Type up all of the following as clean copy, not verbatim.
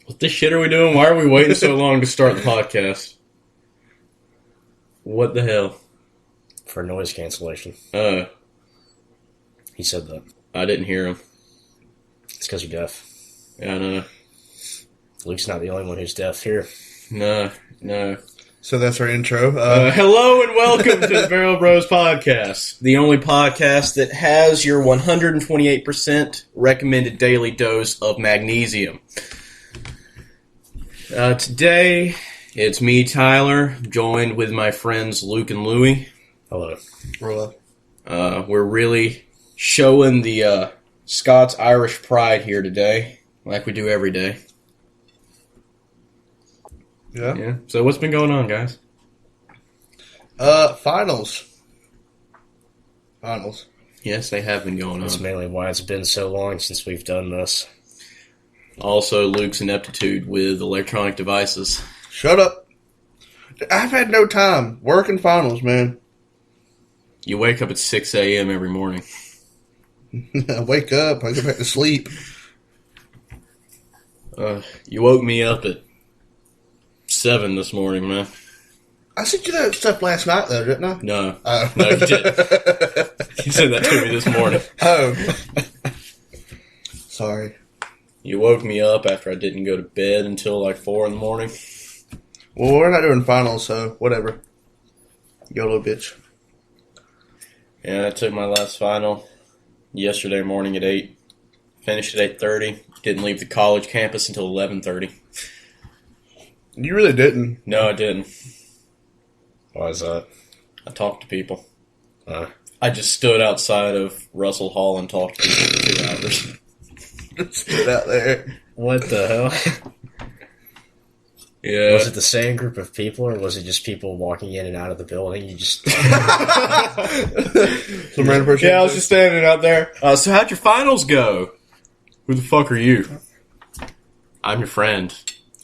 What the shit are we doing? Why are we waiting so long to start the podcast? What the hell? For noise cancellation. He said that. I didn't hear him. It's because you're deaf. Yeah, I know. Luke's not the only one who's deaf here. No. So that's our intro. Hello and welcome to the Barrel Bros Podcast, the only podcast that has your 128% recommended daily dose of magnesium. Today, it's me, Tyler, joined with my friends Luke and Louie. Hello. We're really showing the Scots-Irish pride here today, like we do every day. Yeah. So what's been going on, guys? Finals. Yes, they have been going That's on. mainly why it's been so long since we've done this. Also, Luke's ineptitude with electronic devices. Shut up. I've had no time. Work and finals, man. You wake up at 6 a.m. every morning. I wake up. I go back to sleep. You woke me up at 7 this morning, man. I sent you that stuff last night, though, didn't I? No. Oh. No, you didn't. You said that to me this morning. Oh. Sorry. You woke me up after I didn't go to bed until like 4 in the morning. Well, we're not doing finals, so whatever. YOLO, bitch. Yeah, I took my last final yesterday morning at 8. Finished at 8:30. Didn't leave the college campus until 11:30. You really didn't. No, I didn't. Why is that? I talked to people. I just stood outside of Russell Hall and talked to people for 2 hours. Stood out there. What the hell? Yeah. Was it the same group of people, or was it just people walking in and out of the building? You just... Some random person. Yeah, I was just standing out there. So how'd your finals go? Who the fuck are you? I'm your friend,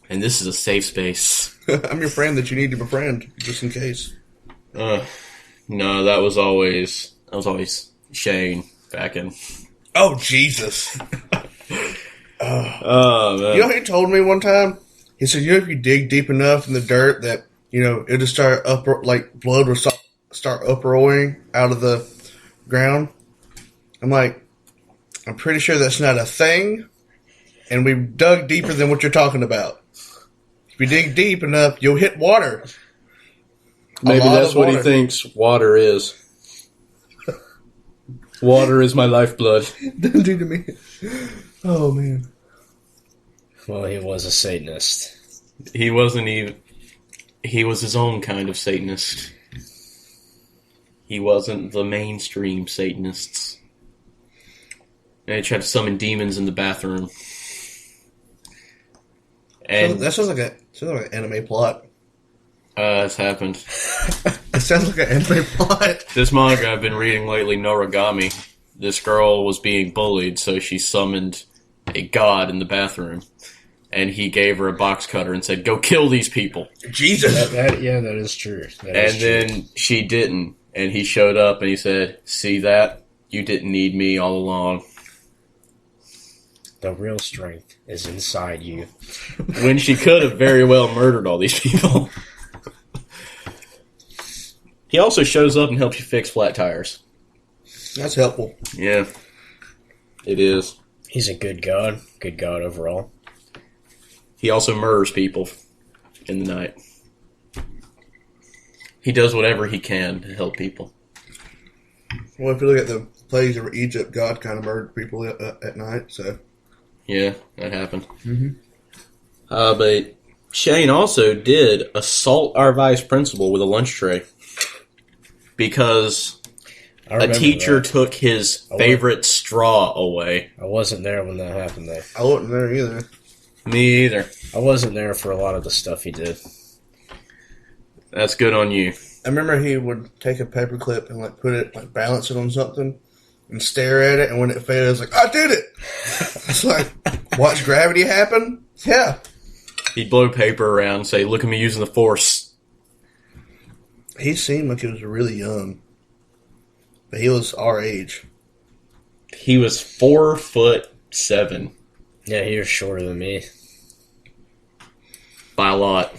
and this is a safe space. I'm your friend that you need to befriend, just in case. No, that was always Shane back in. Oh, Jesus. Oh, man. You know what he told me one time? He said, if you dig deep enough in the dirt that, it'll just start blood will start uprolling out of the ground. I'm like, I'm pretty sure that's not a thing, and we've dug deeper than what you're talking about. If you dig deep enough, you'll hit water. Maybe that's what he thinks water is. Water is my lifeblood. Don't do to me. Oh, man. Well, he was a Satanist. He wasn't even... He was his own kind of Satanist. He wasn't the mainstream Satanists. And he tried to summon demons in the bathroom. And That sounds like an anime plot. it's happened. It sounds like an anime plot. This manga I've been reading lately, Noragami, this girl was being bullied, so she summoned a god in the bathroom. And he gave her a box cutter and said, "Go kill these people." Jesus. That is true. Then she didn't. And he showed up and he said, "See that? You didn't need me all along." The real strength is inside you. When she could have very well murdered all these people. He also shows up and helps you fix flat tires. That's helpful. Yeah, it is. He's a good god. Good god overall. He also murders people in the night. He does whatever he can to help people. Well, if you look at the plagues of Egypt, God kind of murdered people at night, so... Yeah, that happened. Mm-hmm. But Shane also did assault our vice principal with a lunch tray. Because a teacher took his favorite straw away. I wasn't there when that happened, though. I wasn't there either. Me either. I wasn't there for a lot of the stuff he did. That's good on you. I remember he would take a paperclip and put it, balance it on something and stare at it, and when it failed, it was like, "I did it!" It's like, watch gravity happen? Yeah. He'd blow paper around and say, "Look at me using the force." He seemed like he was really young. But he was our age. He was 4'7". Yeah, he was shorter than me. by a lot.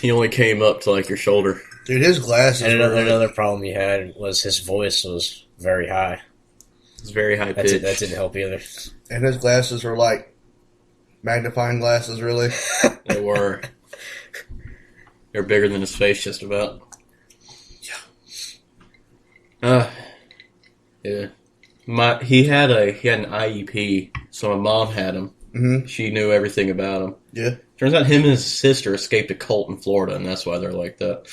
He only came up to like your shoulder. Dude, his glasses. And were another problem he had was his voice was very high. It's very high pitched. That didn't help either. and his glasses were like magnifying glasses, really. They were. They're bigger than his face, just about. Yeah. He had an IEP, so my mom had him. Mm-hmm. She knew everything about him. Yeah. Turns out him and his sister escaped a cult in Florida, and that's why they're like that.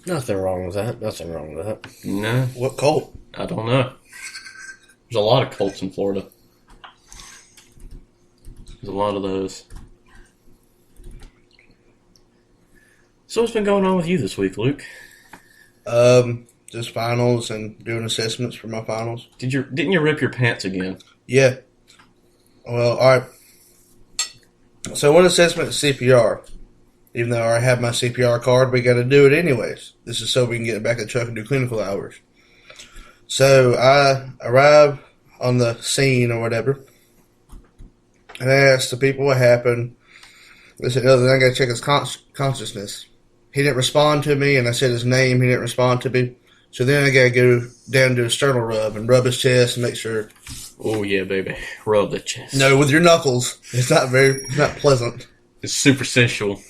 Nothing wrong with that. Nothing wrong with that. No, What cult? I don't know. There's a lot of cults in Florida. There's a lot of those. So what's been going on with you this week, Luke? Just finals and doing assessments for my finals. Didn't you rip your pants again? Yeah. Well, all right. So one assessment is CPR. Even though I have my CPR card, we got to do it anyways. This is so we can get back in the truck and do clinical hours. So I arrive on the scene or whatever, and I asked the people what happened. They said, "Oh, then I got to check his consciousness." He didn't respond to me, and I said his name. He didn't respond to me. So then I got to go down to a sternal rub and rub his chest and make sure. Oh yeah, baby, rub the chest. No, with your knuckles. It's not pleasant. It's super sensual.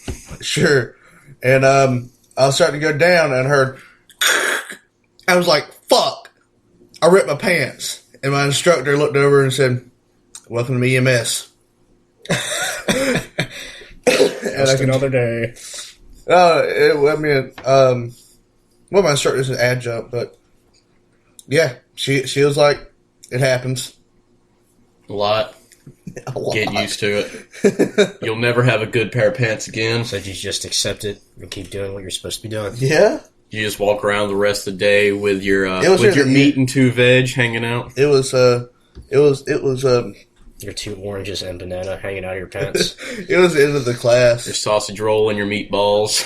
Sure. And I was starting to go down and I heard. I was like, "Fuck!" I ripped my pants, and my instructor looked over and said, "Welcome to EMS." Just another day. Well, my instructor is an adjunct, but yeah, she was like, "It happens." A lot. A lot. Get used to it. You'll never have a good pair of pants again. So you just accept it and keep doing what you're supposed to be doing. Yeah, You just walk around the rest of the day with your was meat and two veg hanging out. it was Your 2 oranges and banana hanging out of your pants. it was the end of the class. Your sausage roll and your meatballs.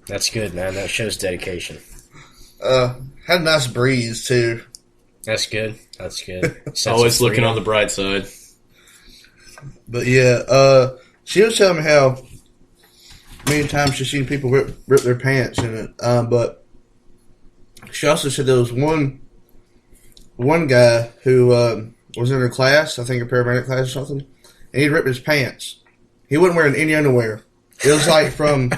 That's good, man. That shows dedication. Had a nice breeze too. That's good. That's good. Always looking on the bright side. But yeah, she was telling me how many times she's seen people rip their pants in it. But she also said there was one guy who was in her class, I think a paramedic class or something, and he'd rip his pants. He wasn't wearing any underwear. It was like from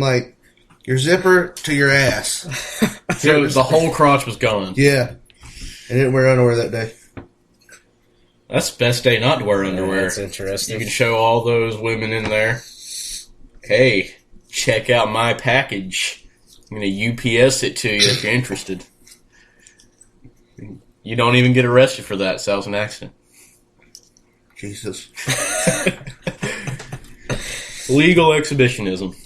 like your zipper to your ass. So the whole crotch was gone. Yeah, and didn't wear underwear that day. That's the best day not to wear underwear. That's interesting. You can show all those women in there, "Hey, check out my package. I'm going to UPS it to you if you're interested." You don't even get arrested for that, so that was an accident. Jesus. Legal exhibitionism.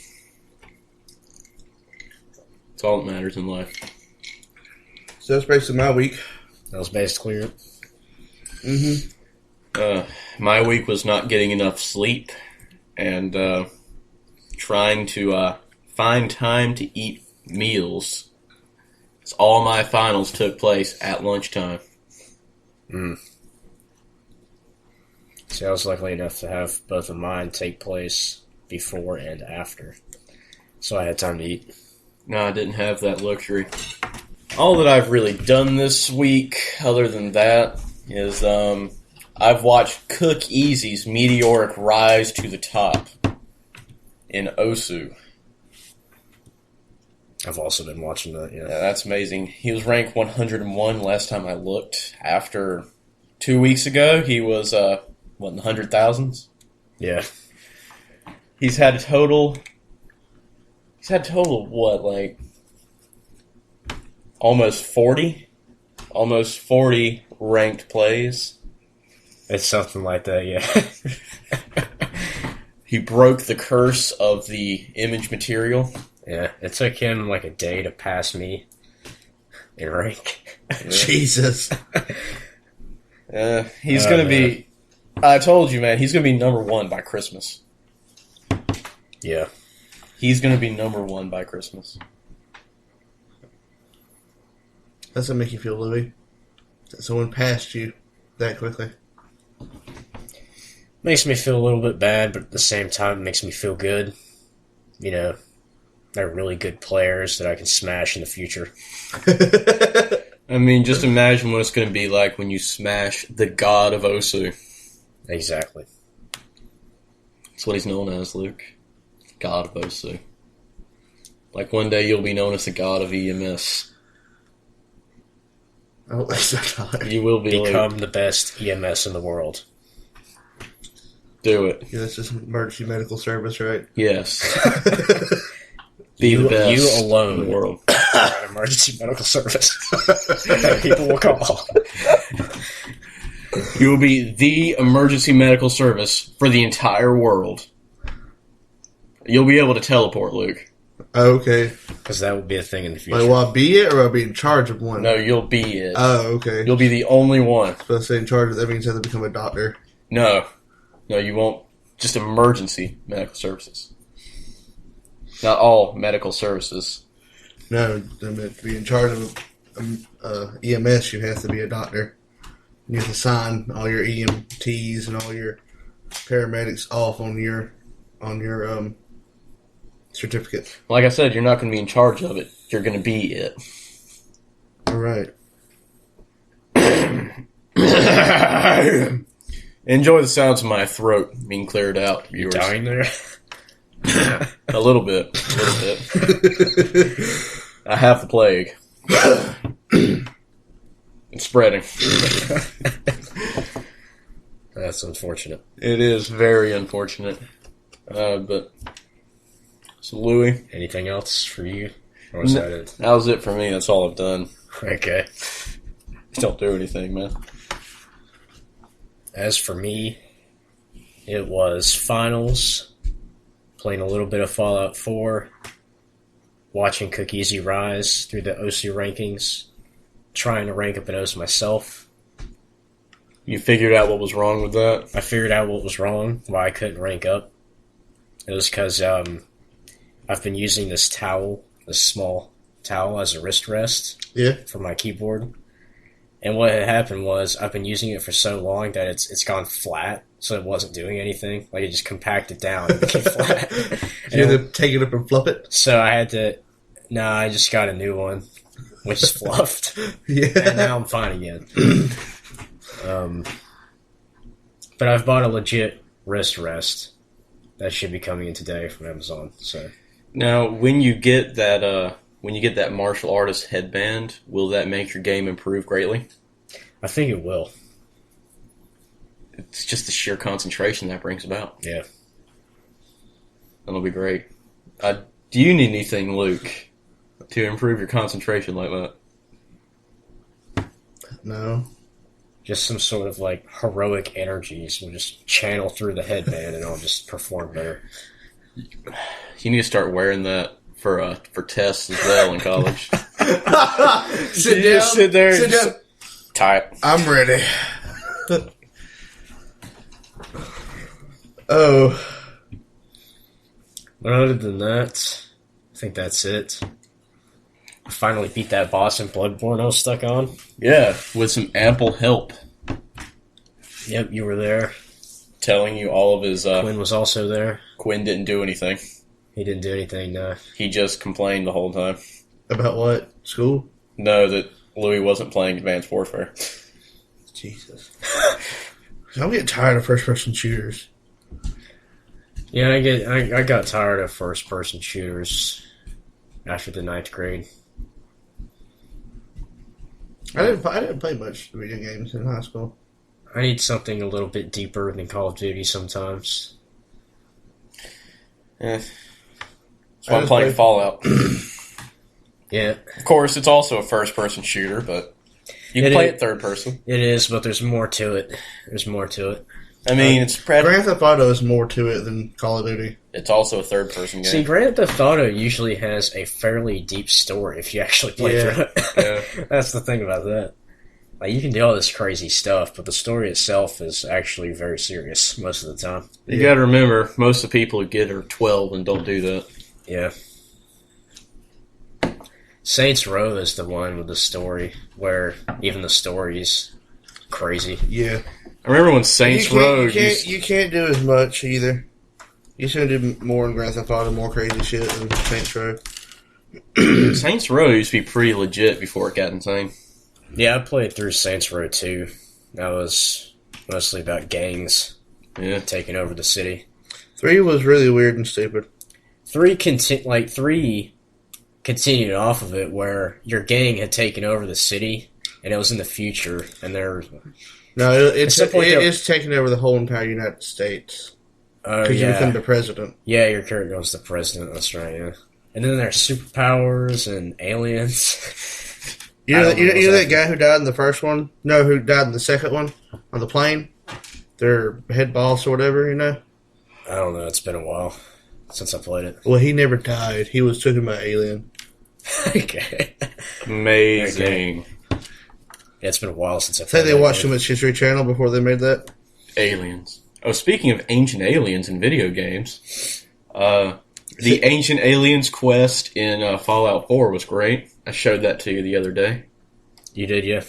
That's all that matters in life. So that's basically my week. That was basically it. Mm-hmm. My week was not getting enough sleep and trying to find time to eat meals. So all my finals took place at lunchtime. See, I was lucky enough to have both of mine take place before and after. So I had time to eat. No, I didn't have that luxury. All that I've really done this week, other than that, is I've watched Cook Easy's meteoric rise to the top in Osu. I've also been watching that, Yeah, that's amazing. He was ranked 101 last time I looked. After 2 weeks ago, he was, in the 100,000s? Yeah. He's had a total of what, like, almost 40? Almost 40 ranked plays. It's something like that, yeah. He broke the curse of the image material. Yeah, it took him like a day to pass me in rank. Jesus. He's going to be... I told you, man, he's going to be number 1 by Christmas. Yeah. He's going to be number 1 by Christmas. That's what make you feel, Louis. That someone passed you that quickly. Makes me feel a little bit bad, but at the same time, it makes me feel good. You know, they're really good players that I can smash in the future. I mean, just imagine what it's going to be like when you smash the god of Osu. Exactly. That's what he's known as, Luke. God of Osu. Like one day you'll be known as the god of EMS. I don't think so. You will be Become the best EMS in the world. Do it. Yeah, that's just emergency medical service, right? Yes. Be the best you alone in the world. are an emergency medical service that people will call. You will be the emergency medical service for the entire world. You'll be able to teleport, Luke. Okay. Because that would be a thing in the future. Like, will I be it or will I be in charge of one? No, you'll be it. Oh, okay. You'll be the only one. So I say in charge, that means I have to become a doctor. No, you won't. Just emergency medical services. Not all medical services. No, I meant to be in charge of EMS, you have to be a doctor. You have to sign all your EMTs and all your paramedics off on your certificate. Like I said, you're not going to be in charge of it. You're going to be it. All right. Enjoy the sounds of my throat being cleared out, viewers. Dying there? A little bit. I have the plague. It's spreading. That's unfortunate. It is very unfortunate. But so Louis, Anything else for you? Or was that it? that was it for me. That's all I've done. Okay. Don't do anything, man. As for me, it was finals, playing a little bit of Fallout 4, watching Cookiezi rise through the OC rankings, trying to rank up an OC myself. You figured out what was wrong with that? I figured out what was wrong, why I couldn't rank up. It was because I've been using this towel, this small towel, as a wrist rest for my keyboard. And what had happened was I've been using it for so long that it's gone flat, so it wasn't doing anything. Like, it just compacted down and became flat. You had to take it up and fluff it? So I had to... No, I just got a new one, which is fluffed. Yeah. And now I'm fine again. But I've bought a legit wrist rest that should be coming in today from Amazon. So Now, when you get that martial artist headband, will that make your game improve greatly? I think it will. It's just the sheer concentration that brings about. Yeah. That'll be great. Do you need anything, Luke, to improve your concentration like that? No. Just some sort of, like, heroic energies will just channel through the headband and I'll just perform better. You need to start wearing that for tests as well in college. Sit You down. just sit there. Sit down. Tie it. I'm ready. Oh. But other than that, I think that's it. I finally beat that boss in Bloodborne I was stuck on. Yeah, with some ample help. Yep, you were there. Telling you all of his... Quinn was also there. Quinn didn't do anything. He didn't do anything, no. He just complained the whole time. About what? School? No, that Louis wasn't playing Advanced Warfare. Jesus. I'm getting tired of first-person shooters. Yeah, I got tired of first-person shooters after the 9th grade. I didn't play much video games in high school. I need something a little bit deeper than Call of Duty sometimes. That's why I'm playing Fallout. Yeah. Of course, it's also a first-person shooter, but you can play it third-person. It is, but there's more to it. There's more to it. I mean, it's Grand Theft Auto is more to it than Call of Duty. It's also a third-person game. See, Grand Theft Auto usually has a fairly deep story if you actually play through it. Yeah. That's the thing about that. Like, you can do all this crazy stuff, but the story itself is actually very serious most of the time. You gotta remember, most of the people who get are 12 and don't do that. Yeah. Saints Row is the one with the story where even the story's crazy. Yeah. I remember when Saints Row... You can't do as much either. You should do more in Grand Theft Auto, more crazy shit than Saints Row. Saints Row used to be pretty legit before it got insane. Yeah, I played through Saints Row 2. That was mostly about gangs taking over the city. 3 was really weird and stupid. 3 continued off of it where your gang had taken over the city and it was in the future and it's taking over the whole entire United States. Because you become the president. Yeah, your character was the president, that's right, yeah. And then there's superpowers and aliens. You know that guy who died in the first one? No, who died in the second one? On the plane? Their head boss or whatever, you know? I don't know, it's been a while since I played it. Well, he never died. He was taken by alien. Okay. Amazing. Okay. Yeah, it's been a while since I played Say they watched too much History Channel before they made that? Aliens. Oh, speaking of ancient aliens in video games, the Ancient Aliens quest in Fallout 4 was great. I showed that to you the other day. You did, yeah.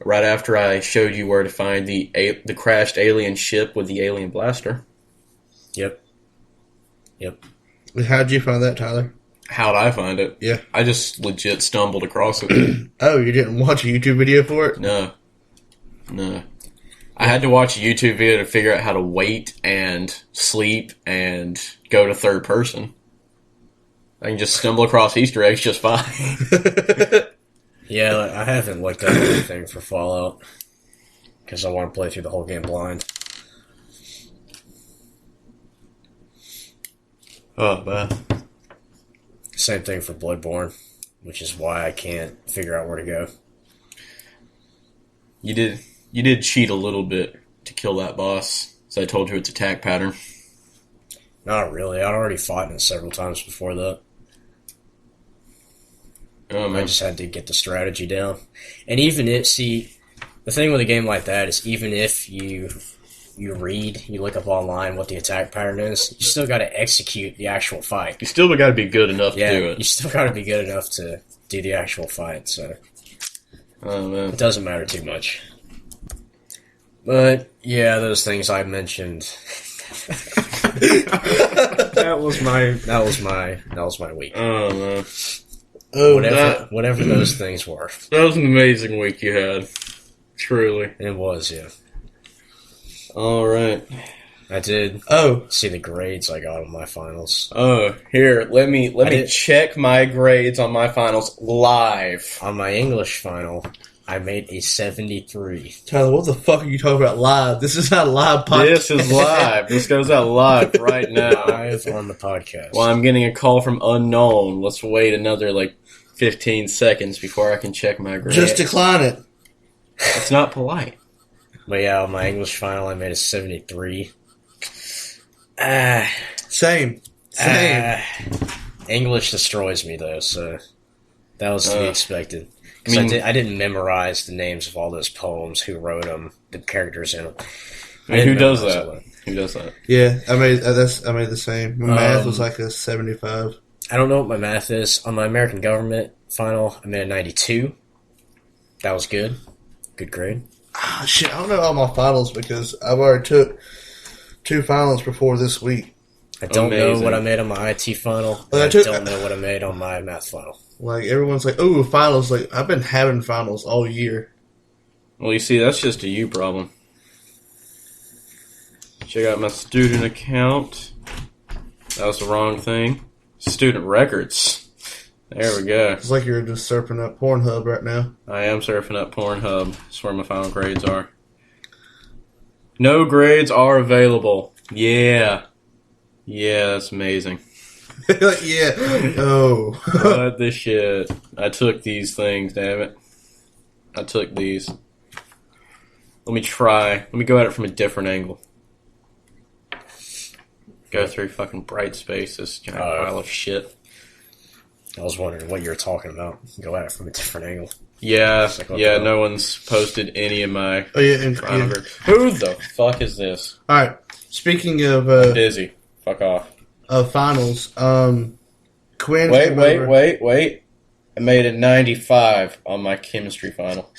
Right after I showed you where to find the crashed alien ship with the alien blaster. Yep. How'd you find that, Tyler? How'd I find it? Yeah. I just legit stumbled across it. Oh, you didn't watch a YouTube video for it? No. I had to watch a YouTube video to figure out how to wait and sleep and go to third person. I can just stumble across Easter eggs just fine. Yeah, I haven't looked up anything for Fallout because I want to play through the whole game blind. Oh, man. Same thing for Bloodborne, which is why I can't figure out where to go. You did cheat a little bit to kill that boss, so I told you its attack pattern. Not really. I'd already fought it several times before that. I just had to get the strategy down. And even the thing with a game like that is even if you look up online what the attack pattern is, you still got to execute the actual fight. You still got to be good enough to do it. You still got to be good enough to do the actual fight, so man. It doesn't matter too much. But yeah, those things I mentioned. that was my week. Oh man. Whatever those things were. That was an amazing week you had. Truly. It was, yeah. Alright. I did see the grades I got on my finals. Oh, here, let me check my grades on my finals live. On my English final, I made a 73. Tyler, what the fuck are you talking about live? This is not a live podcast. This is live. This goes out live right now. Live on the podcast. Well, I'm getting a call from unknown. Let's wait another, 15 seconds before I can check my grades. Just decline it. It's not polite. But yeah, on my English final, I made a 73. Same. English destroys me, though, so that was to be expected. Because I didn't memorize the names of all those poems, who wrote them, the characters in them. Who does that? Who does that? Yeah, I made the same. My math was like a 75. I don't know what my math is. On my American government final, I made a 92. That was good. Good grade. Shit, I don't know all my finals because I've already took 2 finals before this week. I don't know what I made on my IT final. I don't know what I made on my math final. Everyone's like, "Oh, finals!" I've been having finals all year. Well, you see, that's just a you problem. Check out my student account. That was the wrong thing. Student records. There we go. It's like you're just surfing up Pornhub right now. I am surfing up Pornhub. That's where my final grades are. No grades are available. Yeah. Yeah, that's amazing. Yeah. Oh. What the shit? I took these things, damn it. I took these. Let me try. Let me go at it from a different angle. Go through fucking bright space, this giant pile of shit. I was wondering what you were talking about. Go at it from a different angle. Yeah, no one's posted any of my final grades. Who the fuck is this? Alright, speaking of... I'm busy. Fuck off. Of finals, Quinn... Wait. I made a 95 on my chemistry final.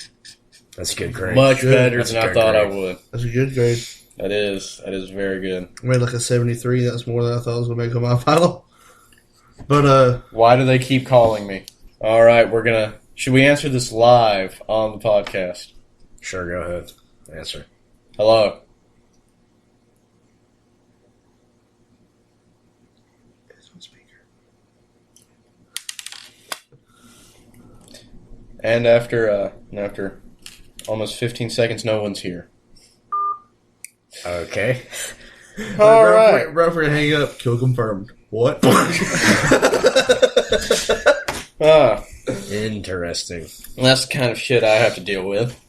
That's a good grade. Much Good. better That's than a I good thought I grade. would. That's a good grade. That is very good. I made like a 73. That's more than I thought I was going to make on my final. But, Why do they keep calling me? All right, should we answer this live on the podcast? Sure, go ahead. Answer. Hello. And after almost 15 seconds, no one's here. Okay. All right. Right before you hang up, kill confirmed. What? Interesting. That's the kind of shit I have to deal with.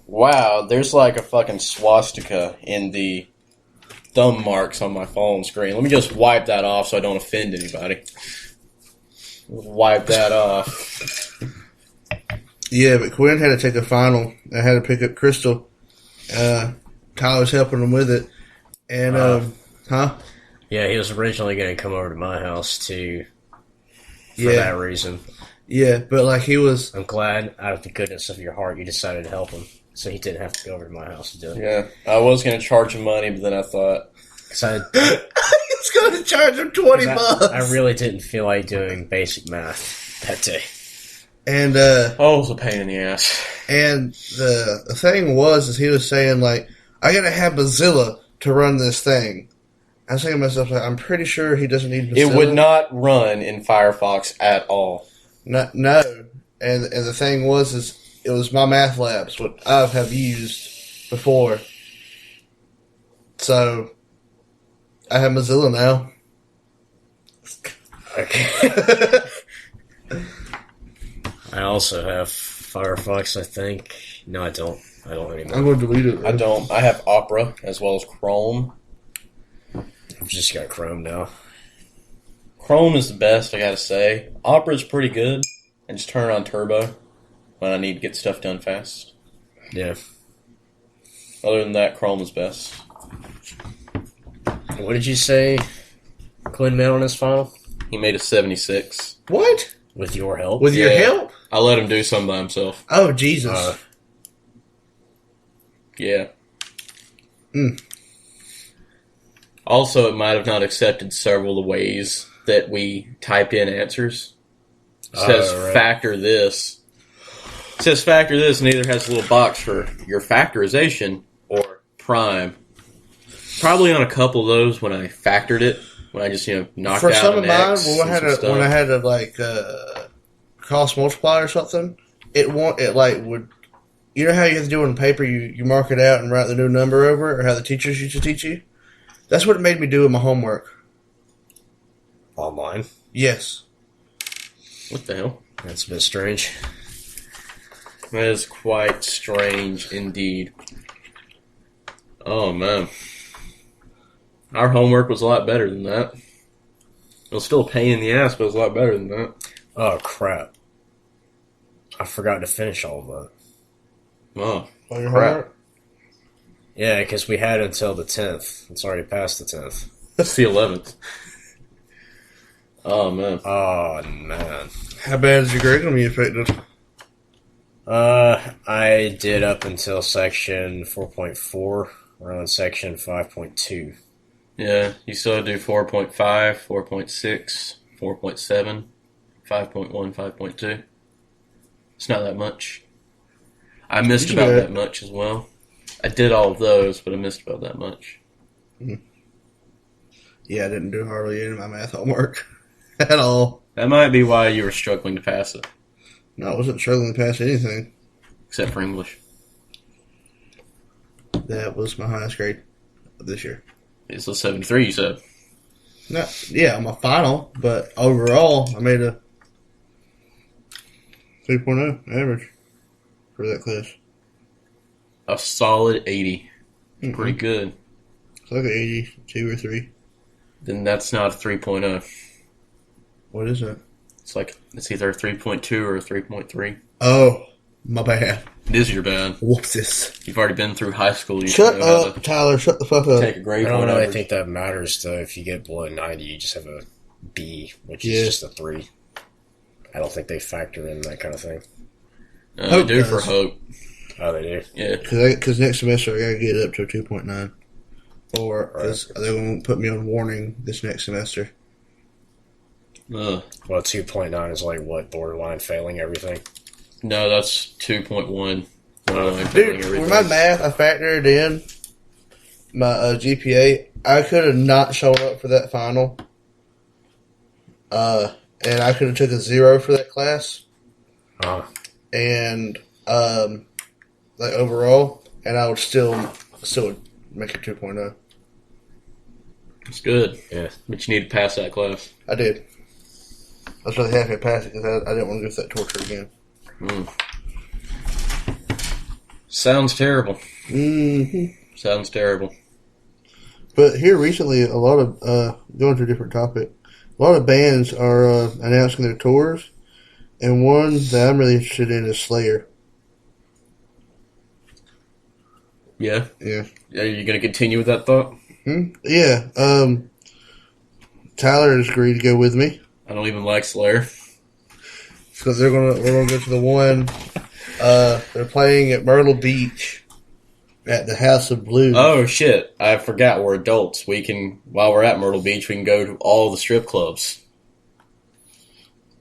Wow, there's like a fucking swastika in the thumb marks on my phone screen. Let me just wipe that off so I don't offend anybody. Wipe that off. Yeah, but Quinn had to take a final. I had to pick up Crystal. Tyler's helping him with it. And, Yeah, he was originally going to come over to my house too. For Yeah. that reason. Yeah, but like he was. I'm glad, out of the goodness of your heart, you decided to help him, so he didn't have to go over to my house to do it. Yeah, I was going to charge him money, but then I thought... He's going to charge him $20. I really didn't feel like doing basic math that day. And, Oh, it was a pain in the ass. And the thing is he was saying, like, I gotta have Mozilla to run this thing. I was thinking to myself, like, I'm pretty sure he doesn't need Mozilla. It would not run in Firefox at all. No. And the thing is it was my math labs, what I have used before. So, I have Mozilla now. Okay. I also have Firefox, I think. No, I don't. I don't anymore. I'm going to delete it. I don't. I have Opera as well as Chrome. I've just got Chrome now. Chrome is the best, I gotta say. Opera's pretty good. And just turn it on turbo when I need to get stuff done fast. Yeah. Other than that, Chrome is best. What did you say Quinn made on his final? He made a 76. What? With your help? With your help? I let him do some by himself. Oh, Jesus. Yeah. Mm. Also, it might have not accepted several of the ways that we type in answers. It says right. factor this. It says factor this, and either has a little box for your factorization or prime. Probably on a couple of those when I factored it, when I just knocked For out some an of mine, X when I had to like cross multiply or something, it would. You know how you have to do it on paper? You mark it out and write the new number over it, or how the teachers used to teach you. That's what it made me do in my homework. Online? Yes. What the hell? That's a bit strange. That is quite strange indeed. Oh, man. Our homework was a lot better than that. It was still a pain in the ass, but it was a lot better than that. Oh, crap. I forgot to finish all of that. Oh, On your crap. homework? Yeah, because we had until the 10th. It's already past the 10th. It's the 11th. Oh, man. Oh, man. How bad is your grade going to be affected? I did up until section 4.4. We're on section 5.2. Yeah, you still do 4.5, 4.6, 4.7, 5.1, 5.2. It's not that much. I missed about that much as well. I did all of those, but I missed about that much. Mm-hmm. Yeah, I didn't do hardly any of my math homework at all. That might be why you were struggling to pass it. No, I wasn't struggling to pass anything. Except for English. That was my highest grade of this year. It's a 73, you said. No, yeah, on my final, but overall, I made a 3.0 average for that class. A solid 80. Mm-hmm. Pretty good. It's like an 82 or 3. Then that's not a 3.0. What is that? It's either a 3.2 or a 3.3. Oh, my bad. It is your bad. Whoopsies. You've already been through high school. You Shut should know how up, Tyler. Shut the fuck up. Take a grade I don't point really average. think that matters, though. If you get below 90, you just have a B, which Yeah. is just a 3. I don't think they factor in that kind of thing. They Hope do does. for Hope. Oh, they do? Yeah. Because next semester I gotta get up to a 2.9. Or because they're going to put me on warning this next semester. Well, 2.9 is like what, borderline failing everything? No, that's 2.1. Dude, with my math, I factored in my GPA. I could have not shown up for that final. And I could have took a 0 for that class. And like overall, and I would still make it 2.0. It's good. Yeah. But you need to pass that class. I did. I was really happy to pass it because I didn't want to go through that torture again. Sounds terrible. Mm-hmm. Sounds terrible. But here recently, a lot of going to a different topic. A lot of bands are announcing their tours, and one that I'm really interested in is Slayer. Yeah. Yeah. Are you going to continue with that thought? Yeah. Tyler has agreed to go with me. I don't even like Slayer. Because we're gonna go to the one. They're playing at Myrtle Beach at the House of Blues. Oh shit! I forgot we're adults. We can, while we're at Myrtle Beach, we can go to all the strip clubs.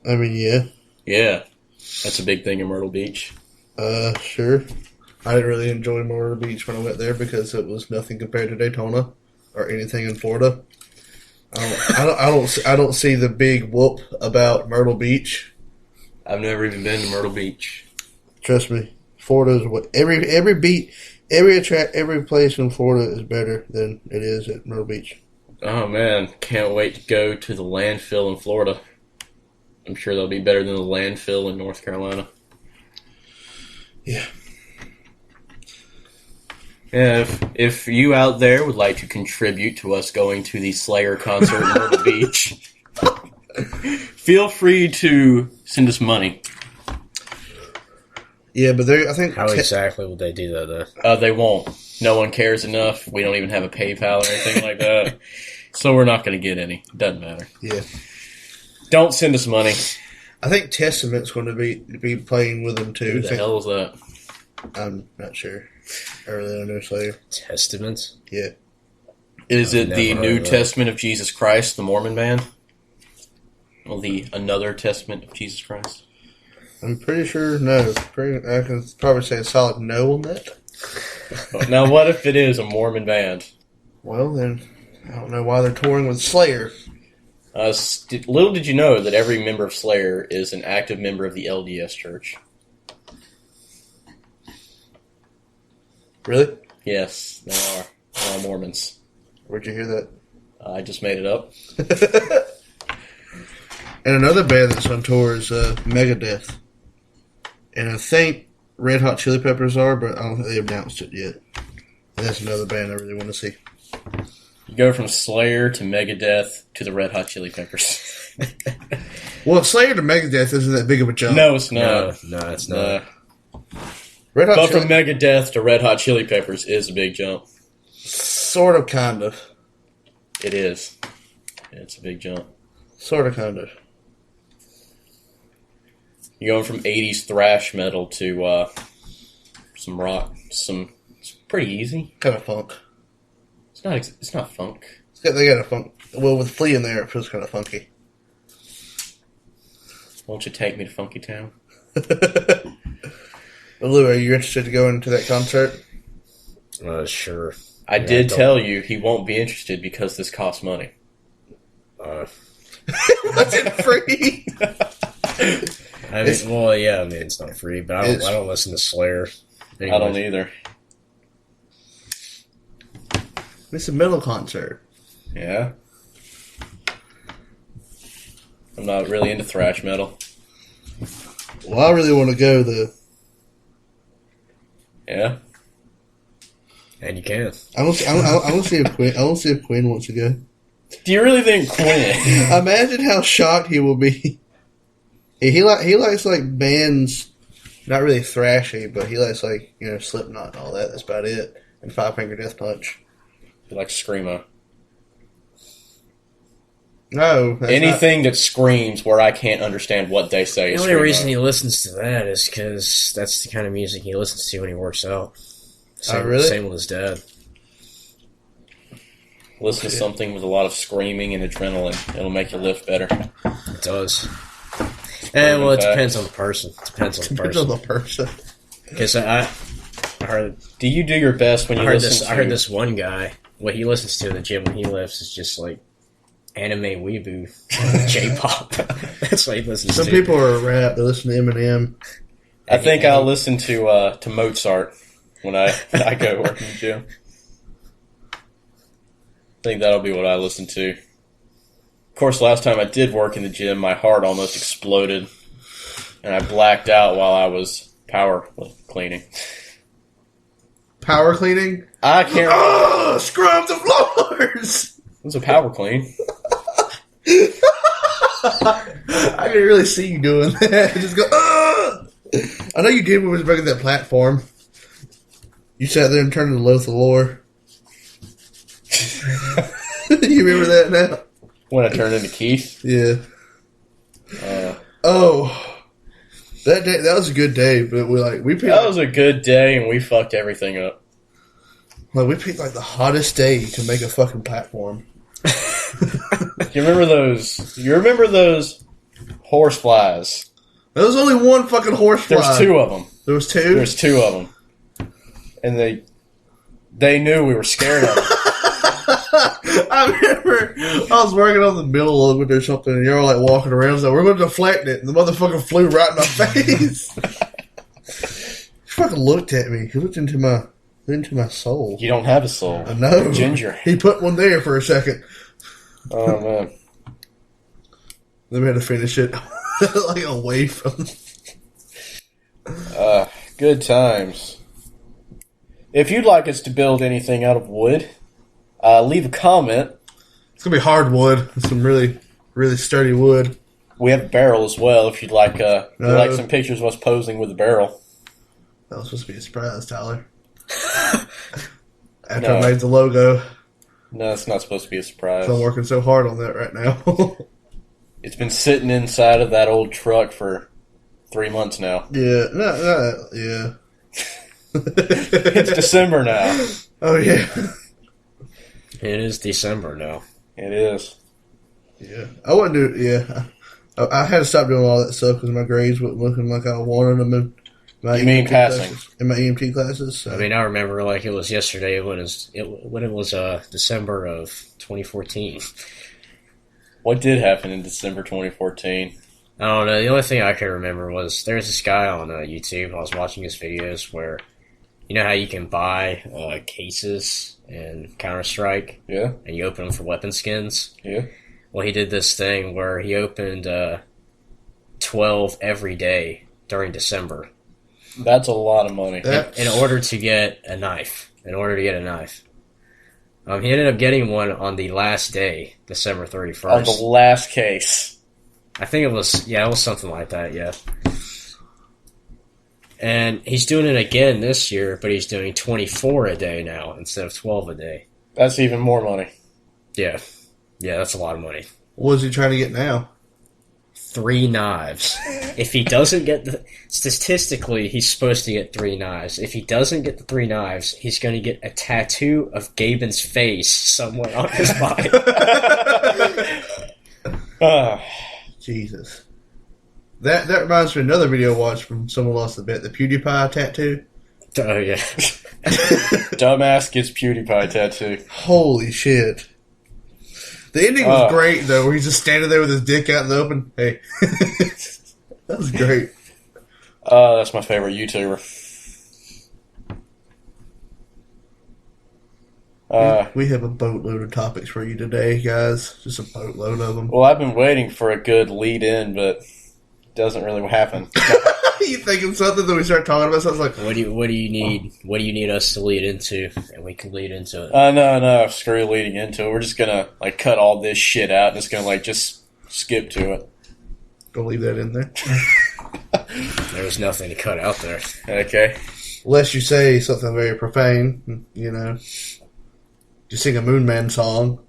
I mean, yeah. Yeah, that's a big thing in Myrtle Beach. Sure. I didn't really enjoy Myrtle Beach when I went there because it was nothing compared to Daytona or anything in Florida. I don't see the big whoop about Myrtle Beach. I've never even been to Myrtle Beach. Trust me, Florida's what every place in Florida is better than it is at Myrtle Beach. Oh man, can't wait to go to the landfill in Florida. I'm sure that'll be better than the landfill in North Carolina. Yeah. Yeah, if you out there would like to contribute to us going to the Slayer concert in Myrtle Beach, feel free to send us money. Yeah, but I think how exactly would they do that though? They won't. No one cares enough. We don't even have a PayPal or anything like that. So we're not going to get any. Doesn't matter. Yeah. Don't send us money. I think Testament's going to be playing with them too. Who the hell is that? I'm not sure. I really don't know Slayer. Testament? Yeah. Is it the New Testament of Jesus Christ, the Mormon band? Well, the Another Testament of Jesus Christ? I'm pretty sure no. I can probably say a solid no on that. Now, what if it is a Mormon band? Well, then, I don't know why they're touring with Slayer. Little did you know that every member of Slayer is an active member of the LDS Church. Really? Yes, they are. They're all Mormons. Where'd you hear that? I just made it up. And another band that's on tour is Megadeth. And I think Red Hot Chili Peppers are, but I don't think they've announced it yet. And that's another band I really want to see. You go from Slayer to Megadeth to the Red Hot Chili Peppers. Well, Slayer to Megadeth isn't that big of a jump. No, it's not. No, it's not. Red Hot But Chili... from Megadeth to Red Hot Chili Peppers is a big jump. Sort of, kind of. It is. It's a big jump. Sort of, kind of. You're going from 80s thrash metal to some rock. It's pretty easy. Kind of funk. It's not funk. They got a funk. Well, with Flea in there, it feels kind of funky. Won't you take me to Funky Town? Lou, are you interested to go into that concert? Sure. I did tell you he won't be interested because this costs money. That's it free. It's not free, but I don't listen to Slayer. Anyway. I don't either. It's a metal concert. Yeah. I'm not really into thrash metal. Well, I really want to go, though. Yeah. And you can. I want to see if Quinn wants to go. Do you really think Quinn? Imagine how shocked he will be. He likes like bands, not really thrashy, but he likes like Slipknot and all that. That's about it. And Five Finger Death Punch. You like Screamo? No. Anything that screams where I can't understand what they say. The only reason he listens to that is because that's the kind of music he listens to when he works out. Same with his dad. Listen to something with a lot of screaming and adrenaline. It'll make you lift better. It does. Well, it depends on the person. Depends on the person. Because I heard... Do you do your best when you listen to... I heard this one guy, what he listens to in the gym when he lifts is just like anime weeboo, J-pop. That's what he listens to. Some people are rap. They listen to Eminem. I think I'll listen to Mozart when I go work in the gym. I think that'll be what I listen to. Of course, last time I did work in the gym, my heart almost exploded, and I blacked out while I was power cleaning. Power cleaning? I can't... Oh, scrub the floors! It was a power clean. I can really see you doing that. Just go, I know you did when we was breaking that platform. You sat there and turned the loaf of lore. You remember that now? When I turned into Keith? Yeah. That day, that was a good day, but that was a good day, and we fucked everything up. Like, we picked, like, the hottest day to make a fucking platform. You remember those horse flies? There was only one fucking horse fly. There's two of them. There was two? There's two of them. And they knew we were scared of them. I remember I was working on the middle of it or something, and you're all like walking around, so we're going to deflect it, and the motherfucker flew right in my face. He fucking looked at me. He looked into my soul. You don't have a soul. I know. Ginger. He put one there for a second. Oh, man. Then we had to finish it like away from... Good times. If you'd like us to build anything out of wood, leave a comment. It's going to be hardwood. Some really, really sturdy wood. We have a barrel as well if you'd like like some pictures of us posing with a barrel. That was supposed to be a surprise, Tyler. After I made the logo. No, it's not supposed to be a surprise. So I'm working so hard on that right now. It's been sitting inside of that old truck for 3 months now. Yeah. Yeah. It's December now. Oh, yeah. It is December now. It is. Yeah. I wouldn't do it. Yeah. I had to stop doing all that stuff because my grades weren't looking like I wanted them in my EMT passing? Classes, in my EMT classes. So. I mean, I remember like it was yesterday when it was December of 2014. What did happen in December 2014? I don't know. The only thing I can remember was there's this guy on YouTube. I was watching his videos where, you know how you can buy cases in Counter-Strike? Yeah. And you open them for weapon skins? Yeah. Well, he did this thing where he opened 12 every day during December. That's a lot of money. In order to get a knife. He ended up getting one on the last day, December 31st. On the last case. I think it was something like that, yeah. And he's doing it again this year, but he's doing 24 a day now instead of 12 a day. That's even more money. Yeah. Yeah, that's a lot of money. What is he trying to get now? 3 knives. If he doesn't get statistically, he's supposed to get 3 knives. If he doesn't get the 3 knives, he's going to get a tattoo of Gaben's face somewhere on his body. Jesus. That reminds me of another video I watched from Someone Lost the Bet, the PewDiePie tattoo. Oh, yeah. Dumbass gets PewDiePie tattoo. Holy shit. The ending was great, though, where he's just standing there with his dick out in the open. Hey. That was great. That's my favorite YouTuber. We have a boatload of topics for you today, guys. Just a boatload of them. Well, I've been waiting for a good lead-in, but it doesn't really happen. You thinking something that we start talking about something like, what do you need? What do you need us to lead into? And we can lead into it. No, screw leading into it. We're just gonna cut all this shit out and it's gonna just skip to it. Don't leave that in there. There was nothing to cut out there. Okay. Unless you say something very profane, you sing a Moon Man song.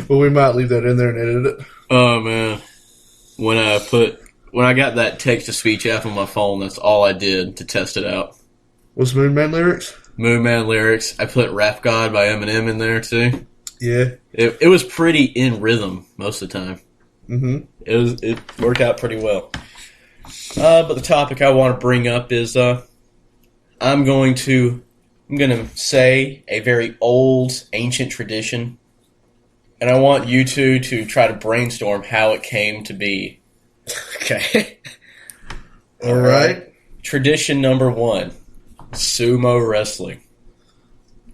Well, we might leave that in there and edit it. Oh man, when I got that text to speech app on my phone, that's all I did to test it out. Was Moon Man lyrics? Moon Man lyrics. I put Rap God by Eminem in there too. Yeah. It was pretty in rhythm most of the time. Mm-hmm. It worked out pretty well. But the topic I want to bring up is I'm going to say a very old, ancient tradition, and I want you two to try to brainstorm how it came to be. Okay. All right. Tradition number 1, sumo wrestling.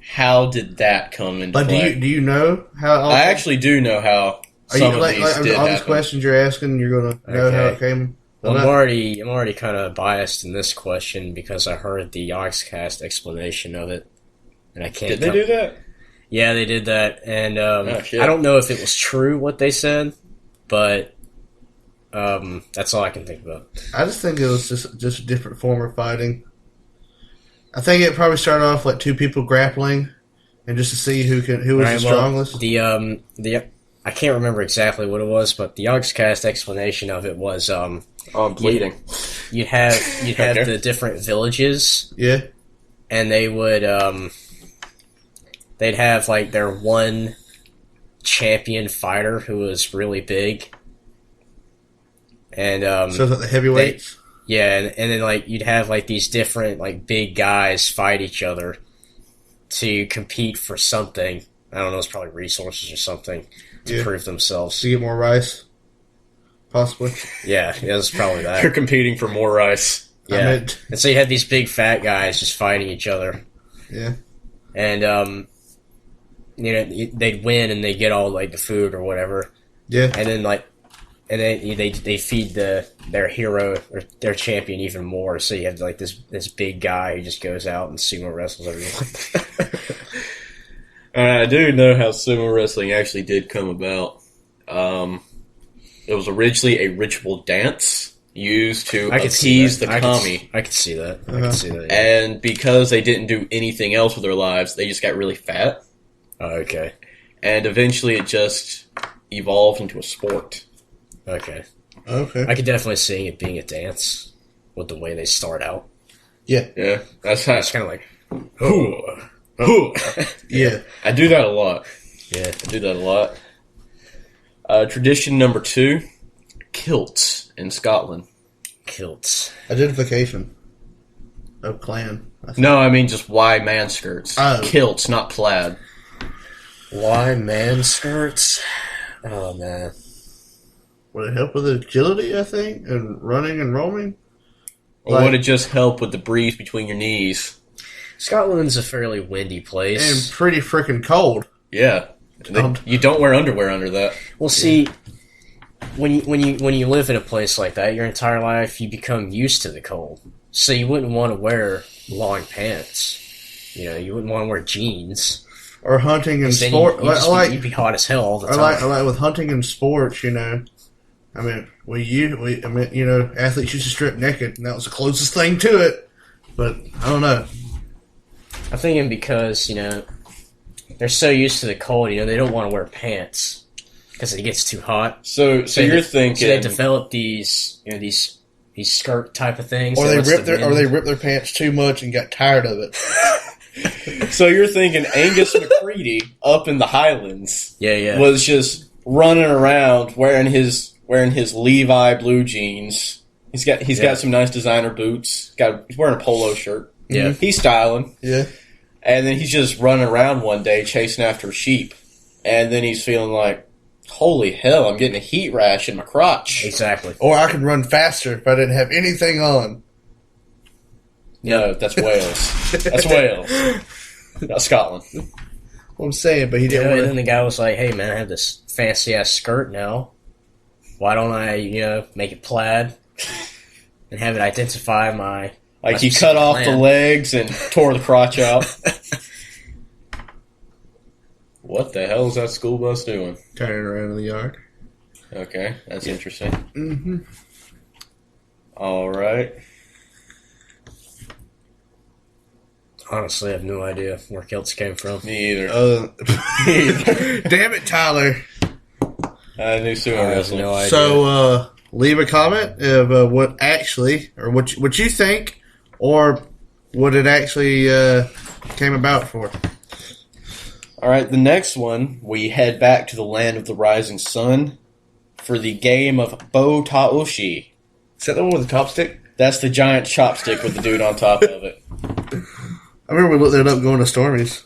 How did that come into But play? do you know how? I actually do know how some of these did all these happen. questions you're asking, you're gonna know how it came. Well, I'm already kind of biased in this question because I heard the Oxcast explanation of it, and I can't. Did they do that? Yeah, they did that, and shit. I don't know if it was true what they said, but that's all I can think about. I just think it was just a different form of fighting. I think it probably started off like two people grappling, and just to see who was the strongest. The I can't remember exactly what it was, but the Oxcast explanation of it was I'm bleeding. You'd have the different villages, Yeah, and they would they'd have like their one champion fighter who was really big, and so it's like the heavyweights. and then like you'd have like these different like big guys fight each other to compete for something. I don't know, it's probably resources or something to prove themselves. To get more rice, possibly. Yeah, it's probably that. You're competing for more rice. Yeah, and so you had these big fat guys just fighting each other. Yeah, and they'd win and they get all like the food or whatever. Yeah, and then they feed their hero or their champion even more. So you have like this big guy who just goes out and sumo wrestles everyone. I do know how sumo wrestling actually did come about. It was originally a ritual dance used to appease the kami. I could see that. I could see that. Yeah. And because they didn't do anything else with their lives, they just got really fat. Oh, okay. And eventually it just evolved into a sport. Okay. Okay. I could definitely see it being a dance with the way they start out. Yeah. Yeah. That's how it's kind of like... Yeah. I do that a lot. Yeah. I do that a lot. Tradition number 2, kilts in Scotland. Kilts. Identification of clan. No, I mean just why man skirts. Oh. Kilts, not plaid. Why man skirts? Oh, man. Would it help with agility, I think, and running and roaming? Or would it just help with the breeze between your knees? Scotland's a fairly windy place. And pretty freaking cold. Yeah. You don't wear underwear under that. Well, see, when you live in a place like that, your entire life, you become used to the cold. So you wouldn't want to wear long pants. You know, you wouldn't want to wear jeans. Or hunting and sport. You'd be hot as hell all the time. Like with hunting and sports, you know. I mean, athletes used to strip naked, and that was the closest thing to it. But I don't know. I'm thinking because, they're so used to the cold, they don't want to wear pants because it gets too hot. So you're thinking... So they develop these skirt type of things. Or they rip their pants too much and got tired of it. So you're thinking Angus McCready up in the Highlands was just running around wearing his Levi blue jeans. He's got some nice designer boots. He's wearing a polo shirt. Yeah. He's styling. Yeah. And then he's just running around one day chasing after sheep. And then he's feeling like, holy hell, I'm getting a heat rash in my crotch. Exactly. Or I could run faster if I didn't have anything on. No, that's Wales. That's Wales. Not Scotland. What I'm saying, but he didn't want And then the guy was like, hey, man, I have this fancy-ass skirt now. Why don't I, make it plaid and have it identify my... Like he cut off the legs and tore the crotch out. What the hell is that school bus doing? turning around in the yard. Okay, that's interesting. Mm-hmm. All right. Honestly, I have no idea where kilts came from. Me either. Damn it, Tyler. I knew sumo I have wrestling. no idea. So, leave a comment of what actually, or what you think, or what it actually came about for. All right, the next one, we head back to the land of the rising sun for the game of Bo Taoshi. Is that the one with the chopstick? That's the giant chopstick with the dude on top of it. I remember we looked that up going to Stormy's.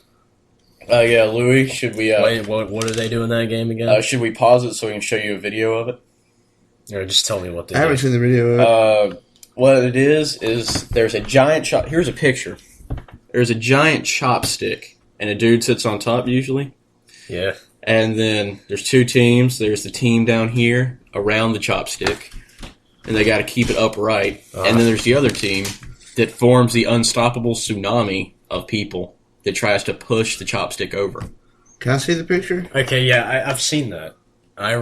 Yeah, Louis, should we... Wait, what do they do in that game again? should we pause it so we can show you a video of it? Or just tell me what they I haven't do. seen the video of it. What it is there's a giant chop... Here's a picture. There's a giant chopstick, and a dude sits on top usually. Yeah. And then there's two teams. There's the team down here around the chopstick, and they got to keep it upright. And then there's the other team that forms the unstoppable tsunami of people that tries to push the chopstick over. Can I see the picture? Okay, yeah, I've seen that. I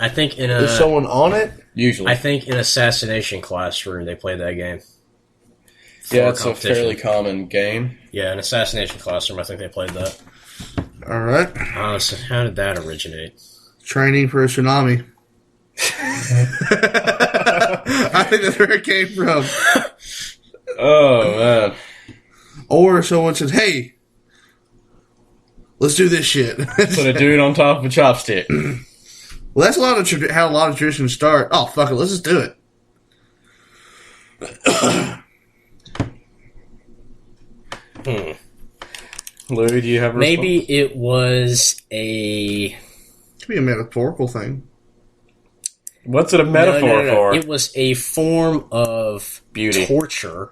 think in Is someone on it? Usually. I think in Assassination Classroom they played that game. Yeah, For it's a competition. fairly common game. Yeah, in Assassination Classroom I think they played that. All right. So how did that originate? Training for a tsunami. I think that's where it came from. Oh, man. Or someone says, hey, let's do this shit. Put a dude on top of a chopstick. Well, that's a lot of how a lot of traditions start. Oh, fuck it, let's just do it. Louis, do you have a Maybe it was a... Could be a metaphorical thing. What's it a metaphor No. for? It was a form of Beauty. torture.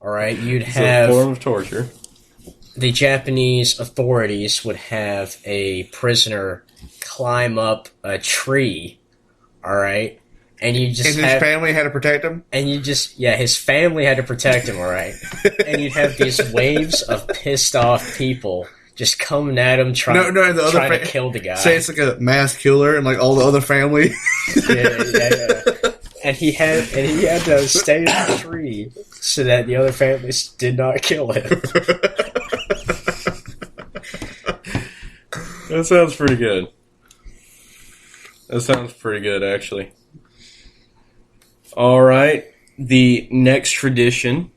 All right, you'd It's have a form of torture. the Japanese authorities would have a prisoner climb up a tree. All right, and you just And his family had to protect him? and you just his family had to protect him. All right, and you'd have these waves of pissed off people just coming at him trying to kill the guy. Say it's like a mass killer and like all the other family. Yeah. And he had to stay in the tree so that the other families did not kill him. That sounds pretty good. That sounds pretty good, actually. All right. The next tradition.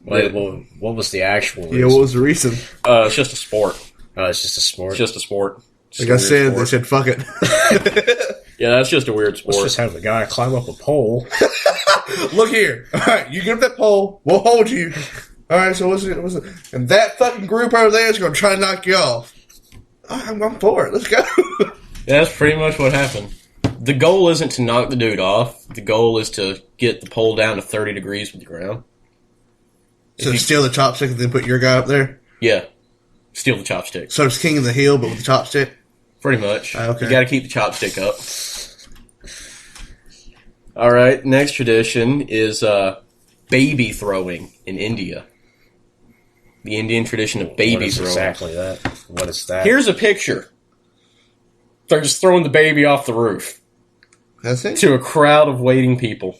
Wait, what was the actual reason? Yeah, what was the reason? It's just a sport. Oh, it's just a sport. It's just a sport. Like I said, they said, fuck it. Yeah, that's just a weird sport. Let's just have the guy climb up a pole. Look here. All right, you get up that pole. We'll hold you. All right, so what's it? And that fucking group over there is going to try to knock you off. I'm for it. Let's go. That's pretty much what happened. The goal isn't to knock the dude off. The goal is to get the pole down to 30 degrees with the ground. So steal the chopstick and then put your guy up there? Yeah. Steal the chopstick. So it's King of the Hill, but with the chopstick? Pretty much. Okay. You got to keep the chopstick up. All right. Next tradition is baby throwing in India. The Indian tradition of baby What is throwing. exactly that? What is that? Here's a picture. They're just throwing the baby off the roof That's it? to a crowd of waiting people.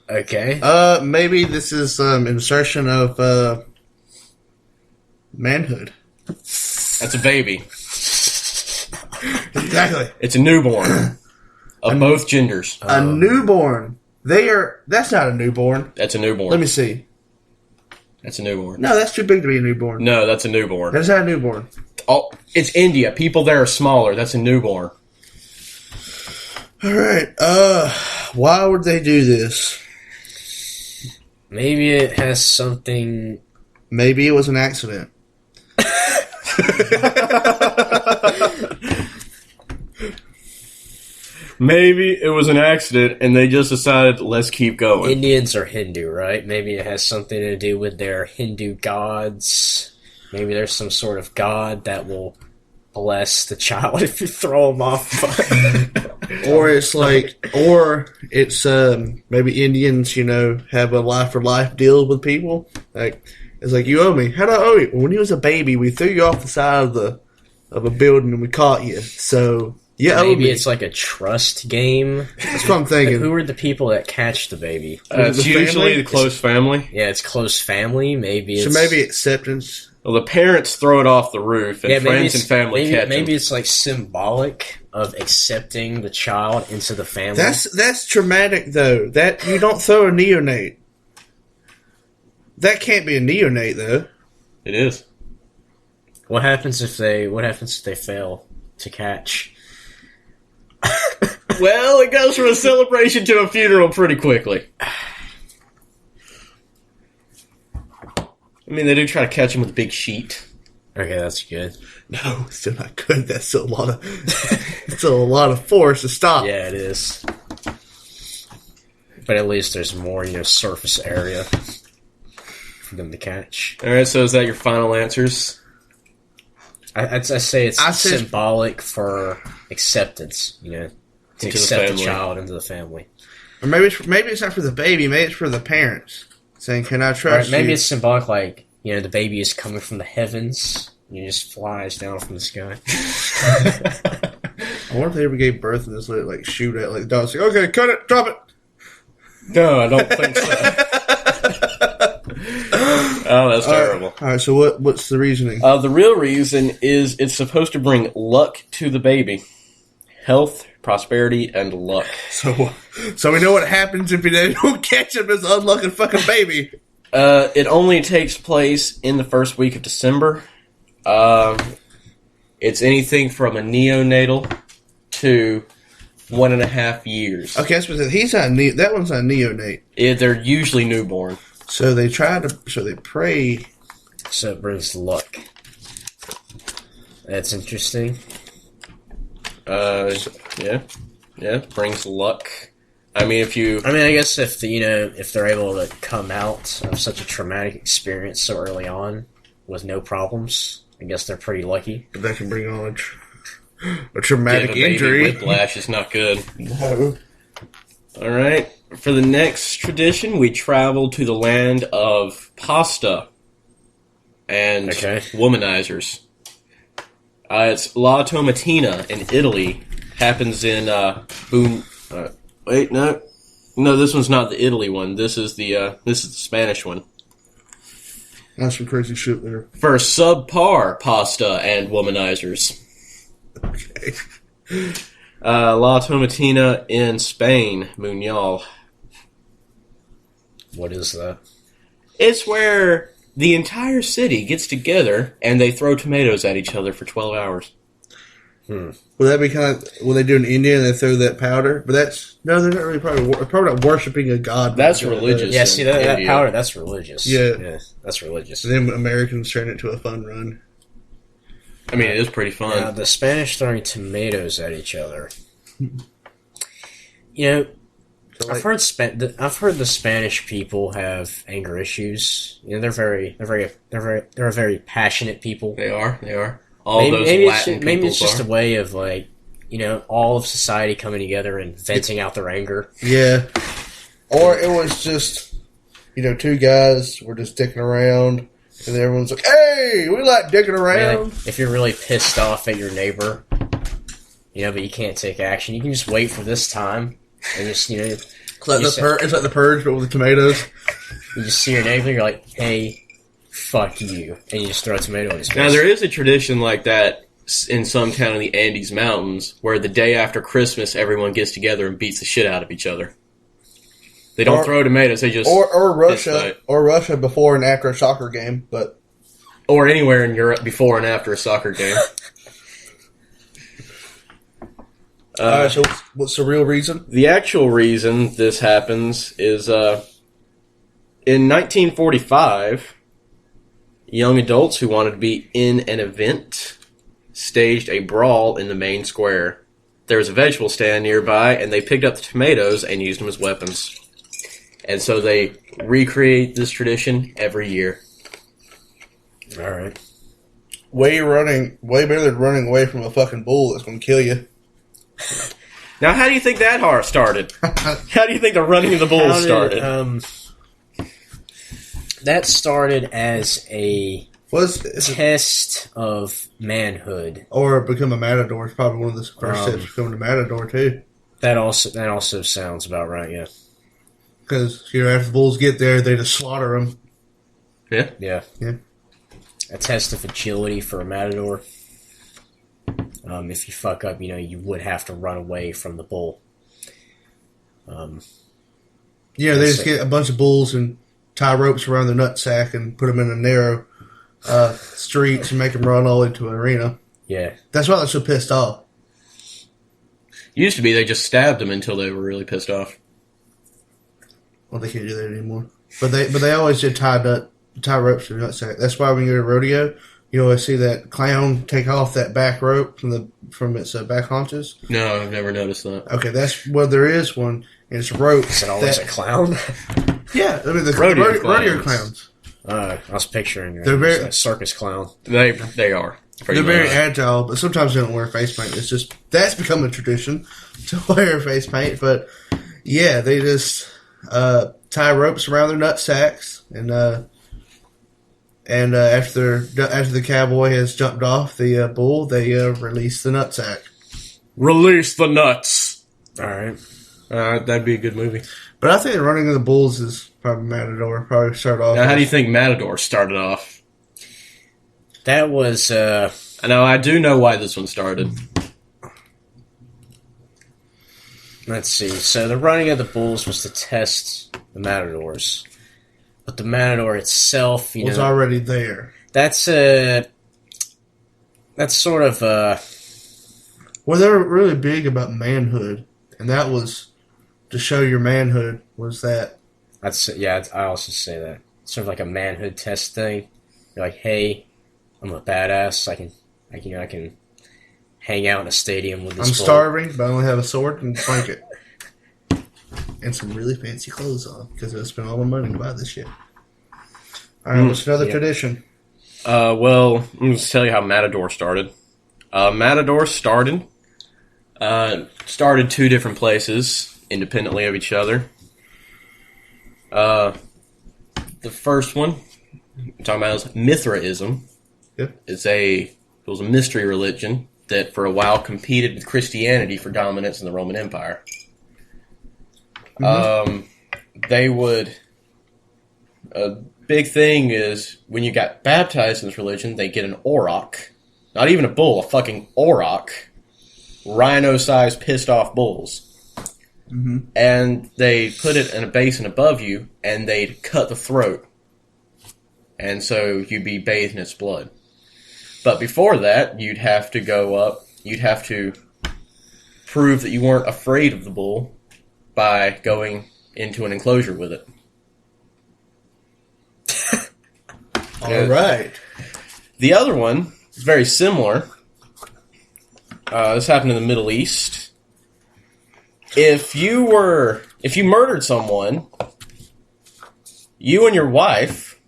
Okay. Maybe this is insertion of manhood. That's a baby. Exactly. It's a newborn of both genders. A newborn. That's not a newborn. That's a newborn. Let me see. That's a newborn. No, that's too big to be a newborn. No, that's a newborn. That's not a newborn. Oh, it's India. People there are smaller. That's a newborn. All right. Why would they do this? Maybe it has something. Maybe it was an accident. Maybe it was an accident and they just decided, let's keep going. Indians are Hindu, right? Maybe it has something to do with their Hindu gods. Maybe there's some sort of god that will bless the child if you throw him off. Or it's maybe Indians, have a life for life deal with people. Like, it's like, you owe me. How do I owe you? When you was a baby, we threw you off the side of a building and we caught you. So Yeah, maybe it's like a trust game. That's what I'm thinking. Who are the people that catch the baby? It's usually the close family. Yeah, it's close family. Maybe it's... So maybe acceptance. Well, the parents throw it off the roof, and friends and family catch them. Maybe it's like symbolic of accepting the child into the family. That's traumatic, though. That you don't throw a neonate. That can't be a neonate, though. It is. What happens if they fail to catch? Well, it goes from a celebration to a funeral pretty quickly. I mean, they do try to catch him with a big sheet. Okay, that's good. No, still not good. That's still a lot of force to stop. Yeah, it is. But at least there's more, surface area for them to catch. All right, so is that your final answers? I say it's symbolic for acceptance, to accept the child into the family. Or maybe it's not for the baby. Maybe it's for the parents saying, "Can I trust you?" Maybe it's symbolic, like the baby is coming from the heavens and it just flies down from the sky. I wonder if they ever gave birth and just let it like shoot at like the dog's like, "Okay, cut it, drop it." No, I don't think so. Oh, that's terrible. All right, so what's the reasoning? The real reason is it's supposed to bring luck to the baby. Health, prosperity, and luck. So we know what happens if you don't catch him as an unlucky fucking baby. It only takes place in the first week of December. It's anything from a neonatal to 1.5 years. Okay, so he's not that one's not neonate. They're usually newborn. So they pray. So it brings luck. That's interesting. Yeah, brings luck. I mean, I guess if they're able to come out of such a traumatic experience so early on with no problems, I guess they're pretty lucky. But that can bring on a traumatic injury. Whiplash is not good. No. All right. For the next tradition, we travel to the land of pasta and womanizers. It's La Tomatina in Italy. Happens in wait, no, this one's not the Italy one. This is the Spanish one. That's some crazy shit there. For subpar pasta and womanizers. Okay. La Tomatina in Spain, Muñal. What is that? It's where the entire city gets together and they throw tomatoes at each other for 12 hours. Will that be kind of what they do in India and they throw that powder? But they're not really probably not worshiping a god. That's religious. Yeah, see that powder, that's religious. Yeah, that's religious. And then Americans turn it into a fun run. I mean, it is pretty fun. Now, the Spanish throwing tomatoes at each other. I've heard the Spanish people have anger issues. They're a very passionate people. They are. Maybe it's just a way of all of society coming together and venting out their anger. Yeah. Or it was just, two guys were just dicking around, and everyone's like, "Hey, we like dicking around." Yeah, if you're really pissed off at your neighbor, but you can't take action, you can just wait for this time and just It's like the Purge, but with the tomatoes. You just see your neighbor, you're like, "Hey, fuck you," and you just throw a tomato in his face. Now, there is a tradition like that in some town in the Andes Mountains where the day after Christmas, everyone gets together and beats the shit out of each other. They don't throw tomatoes, they just... Or Russia before and after a soccer game, but... Or anywhere in Europe before and after a soccer game. Alright, so what's the real reason? The actual reason this happens is, in 1945... young adults who wanted to be in an event staged a brawl in the main square. There was a vegetable stand nearby, and they picked up the tomatoes and used them as weapons. And so they recreate this tradition every year. All right. Way better than running away from a fucking bull that's going to kill you. Now, how do you think that started? How do you think the running of the bull started? That started as a It's test of manhood. Or become a matador. It's probably one of the first steps becoming a matador, too. That also sounds about right, yeah. Because, after the bulls get there, they just slaughter them. Yeah. Yeah. A test of agility for a matador. If you fuck up, you would have to run away from the bull. They just get a bunch of bulls and tie ropes around their nutsack and put them in a narrow streets and make them run all into an arena. Yeah. That's why they're so pissed off. Used to be they just stabbed them until they were really pissed off. Well, they can't do that anymore. But they always did tie ropes to the nutsack. That's why when you go to rodeo, you always see that clown take off that back rope from its back haunches. No, I've never noticed that. Okay, that's there is one, and it's a rope. Is it always a clown? Yeah, I mean the rodeo clowns. I was picturing They're very a circus clown. They are. They're very agile, but sometimes they don't wear face paint. It's just that's become a tradition to wear face paint. But yeah, they just tie ropes around their nut sacks, and after the cowboy has jumped off the bull, they release the nut sack. Release the nuts. All right, that'd be a good movie. But I think the running of the bulls is probably Matador. Probably start off. Now, how do you think Matador started off? That was. Now, I do know why this one started. Let's see. So the running of the bulls was to test the matadors, but the matador itself, was already there. That's sort of. Well, they were really big about manhood, and that was to show your manhood. Was that? I also say that sort of like a manhood test thing. You're like, hey, I'm a badass. I can hang out in a stadium with this. I'm starving, but I only have a sword and a blanket. And some really fancy clothes on, because I spent all my money to buy this shit. Alright, what's another tradition? Well, let me just tell you how Matador started. Matador started two different places, independently of each other. The first one I'm talking about is Mithraism. Yep. It was a mystery religion that for a while competed with Christianity for dominance in the Roman Empire. Mm-hmm. A big thing is when you got baptized in this religion, they get an auroch. Not even a bull, a fucking auroch. Rhino-sized pissed off bulls. Mm-hmm. And they put it in a basin above you, and they'd cut the throat. And so you'd be bathed in its blood. But before that, you'd have to go up, you'd have to prove that you weren't afraid of the bull by going into an enclosure with it. All right. The other one is very similar. This happened in the Middle East. If you murdered someone, you and your wife,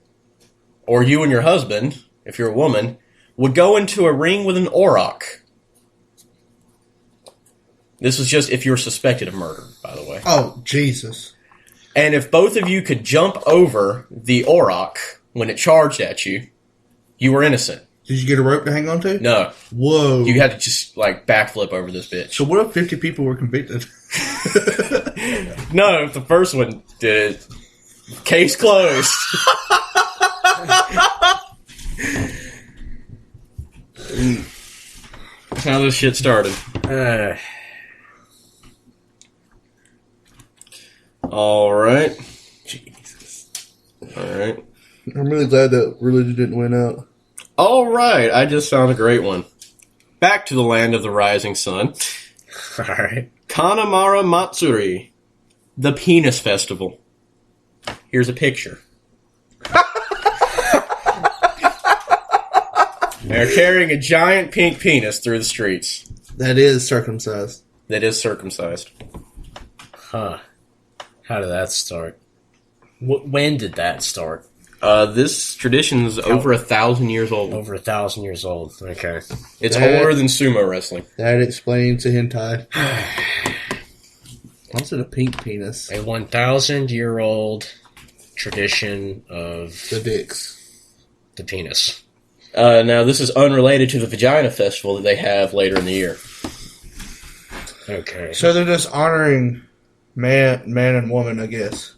or you and your husband, if you're a woman, would go into a ring with an auroch. This was just if you were suspected of murder, by the way. Oh, Jesus. And if both of you could jump over the auroch when it charged at you, you were innocent. Did you get a rope to hang on to? No. Whoa. You had to just, backflip over this bitch. So what if 50 people were convicted? No, if the first one did it, case closed. That's how this shit started. Alright. Jesus. Alright. I'm really glad that religion didn't win out. Alright, I just found a great one. Back to the land of the rising sun. Alright. Kanamara Matsuri. The Penis Festival. Here's a picture. They're carrying a giant pink penis through the streets. That is circumcised. That is circumcised. Huh. How did that start? When did that start? This tradition is over 1,000 years old. Over 1,000 years old. Okay. It's older than sumo wrestling. That explains the hentai. What's it a pink penis? A 1,000-year-old tradition of the dicks. The penis. Now, this is unrelated to the Vagina Festival that they have later in the year. Okay. So they're just honoring man and woman, I guess.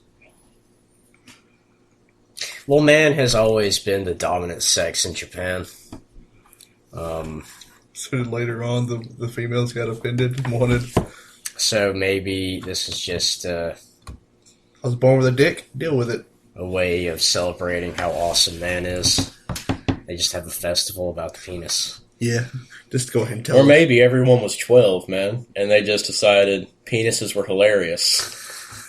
Well, man has always been the dominant sex in Japan. So later on, the females got offended and wanted. So maybe this is just I was born with a dick. Deal with it. a way of celebrating how awesome man is. They just have a festival about the penis. Yeah, just go ahead and tell Or us. maybe everyone was 12, man, and they just decided penises were hilarious.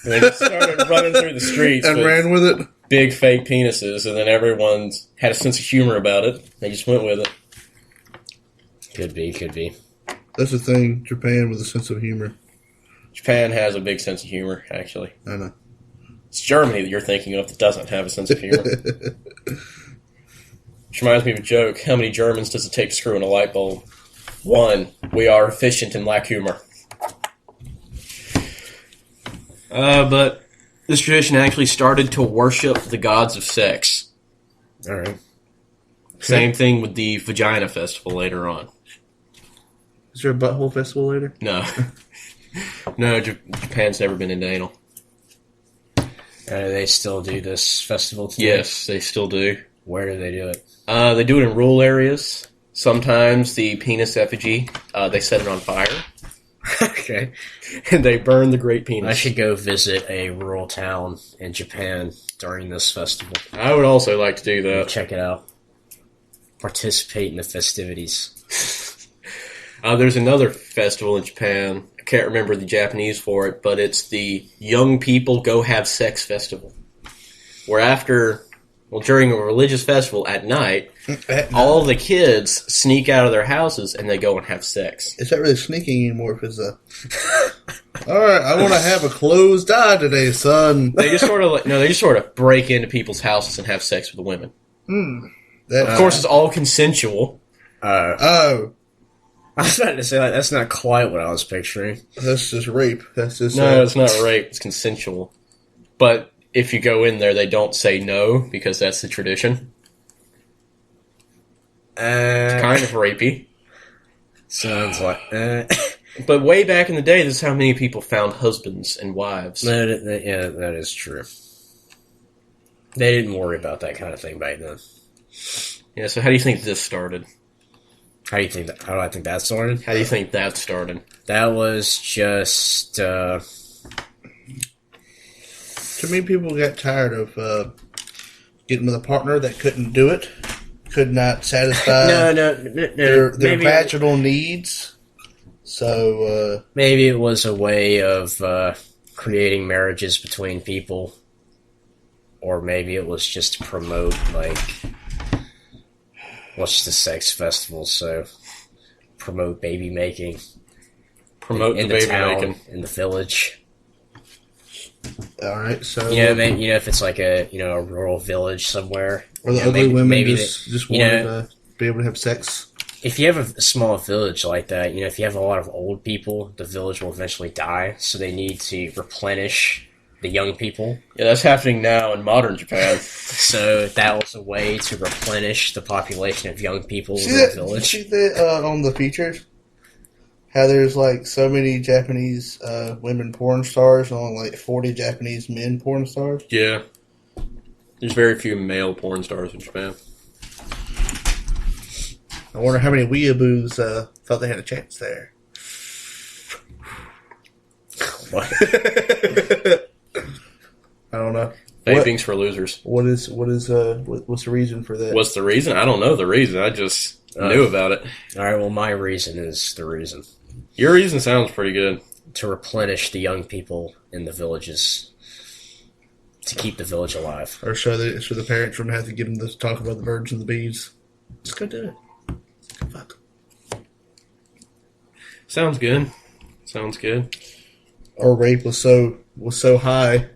And they just started running through the streets and with ran with it. big fake penises, and then everyone had a sense of humor about it. They just went with it. Could be. That's the thing. Japan with a sense of humor. Japan has a big sense of humor, actually. I know. It's Germany that you're thinking of that doesn't have a sense of humor. Which reminds me of a joke. How many Germans does it take to screw in a light bulb? 1. We are efficient and lack humor. But this tradition actually started to worship the gods of sex. Alright. Same thing with the Vagina Festival later on. Is there a butthole festival later? No. No, Japan's never been into anal. They still do this festival today? Yes, they still do. Where do they do it? They do it in rural areas. Sometimes the penis effigy, they set it on fire. Okay. And they burn the great penis. I should go visit a rural town in Japan during this festival. I would also like to do that. Check it out. Participate in the festivities. There's another festival in Japan. I can't remember the Japanese for it, but it's the Young People Go Have Sex Festival. Where during a religious festival at night, all the kids sneak out of their houses and they go and have sex. It's not really sneaking anymore if it's a... Alright, I want to have a closed eye today, son. They just sort of break into people's houses and have sex with the women. Of course, it's all consensual. Oh. I was about to say, that's not quite what I was picturing. That's just rape. That's just... No, it's not rape. It's consensual. But if you go in there, they don't say no, because that's the tradition. It's kind of rapey. Sounds like... But way back in the day, this is how many people found husbands and wives. Yeah, that is true. They didn't worry about that kind of thing back then. Yeah, so how do you think this started? How do I think that started? How do you think that started? That was just... Too many people got tired of getting with a partner that couldn't do it, could not satisfy their vaginal needs. So maybe it was a way of creating marriages between people, or maybe it was just to promote what's the sex festival? So promote baby making. Promote in the baby town, making in the village. all right, so maybe if it's like a rural village somewhere, or the ugly women just wanted to be able to have sex. If you have a small village like that, if you have a lot of old people, the village will eventually die. So they need to replenish the young people. Yeah, that's happening now in modern Japan. So that was a way to replenish the population of young people in the village. See that on the features? How there's like so many Japanese women porn stars and only like 40 Japanese men porn stars? Yeah. There's very few male porn stars in Japan. I wonder how many weeaboos thought they had a chance there. What? I don't know. Vaping's for losers. What's the reason for that? What's the reason? I don't know the reason. I just knew about it. Alright, well, my reason is the reason. Your reason sounds pretty good. To replenish the young people in the villages. To keep the village alive. Or so the parents wouldn't have to get them to talk about the birds and the bees. Just go do it. Fuck. Sounds good. Sounds good. Our rape was so high